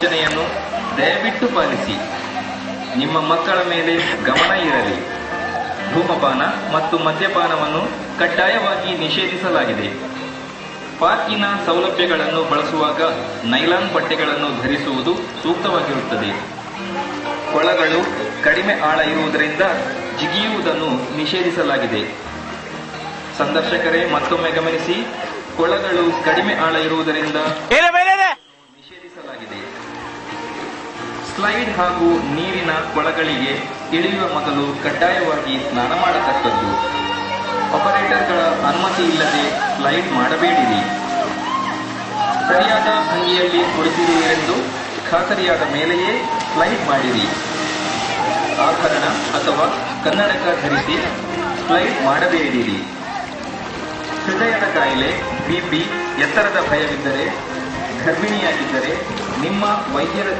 ಸೂಚನೆಯನ್ನು ದಯವಿಟ್ಟು ಪಾಲಿಸಿ. ನಿಮ್ಮ ಮಕ್ಕಳ ಮೇಲೆ ಗಮನ ಇರಲಿ. ಧೂಮಪಾನ ಮತ್ತು ಮದ್ಯಪಾನವನ್ನು ಕಡ್ಡಾಯವಾಗಿ ನಿಷೇಧಿಸಲಾಗಿದೆ. ಪಾರ್ಕಿನ ಸೌಲಭ್ಯಗಳನ್ನು ಬಳಸುವಾಗ ನೈಲಾನ್ ಬಟ್ಟೆಗಳನ್ನು ಧರಿಸುವುದು ಸೂಕ್ತವಾಗಿರುತ್ತದೆ. ಕೊಳಗಳು ಕಡಿಮೆ ಆಳ ಇರುವುದರಿಂದ ಜಿಗಿಯುವುದನ್ನು ನಿಷೇಧಿಸಲಾಗಿದೆ. ಸಂದರ್ಶಕರೇ, ಮತ್ತೊಮ್ಮೆ ಗಮನಿಸಿ, ಕೊಳಗಳು ಕಡಿಮೆ ಆಳ ಇರುವುದರಿಂದ ನಿಷೇಧಿಸಲಾಗಿದೆ. ಸ್ಲೈಡ್ ಹಾಗೂ ನೀರಿನ ಕೊಳಗಳಿಗೆ ಇಳಿಯುವ ಮೊದಲು ಕಡ್ಡಾಯವಾಗಿ ಸ್ನಾನ ಮಾಡತಕ್ಕದ್ದು. ಆಪರೇಟರ್ಗಳ ಅನುಮತಿ ಇಲ್ಲದೆ ಸ್ಲೈಡ್ ಮಾಡಬೇಡಿರಿ. ಸರಿಯಾದ ಭಂಗಿಯಲ್ಲಿ ಕುಳಿತಿರುವಿರೆಂದು ಖಾತರಿಯಾದ ಮೇಲೆಯೇ ಸ್ಲೈಡ್ ಮಾಡಿರಿ. ಆಭರಣ ಅಥವಾ ಕನ್ನಡಕ ಧರಿಸಿ ಸ್ಲೈಡ್ ಮಾಡಬೇಡಿರಿ. ಹೃದಯದ ಕಾಯಿಲೆ, ಬಿಪಿ, ಎತ್ತರದ ಭಯವಿದ್ದರೆ, ಗರ್ಭಿಣಿಯಾಗಿದ್ದರೆ ನಿಮ್ಮ ವೈದ್ಯರ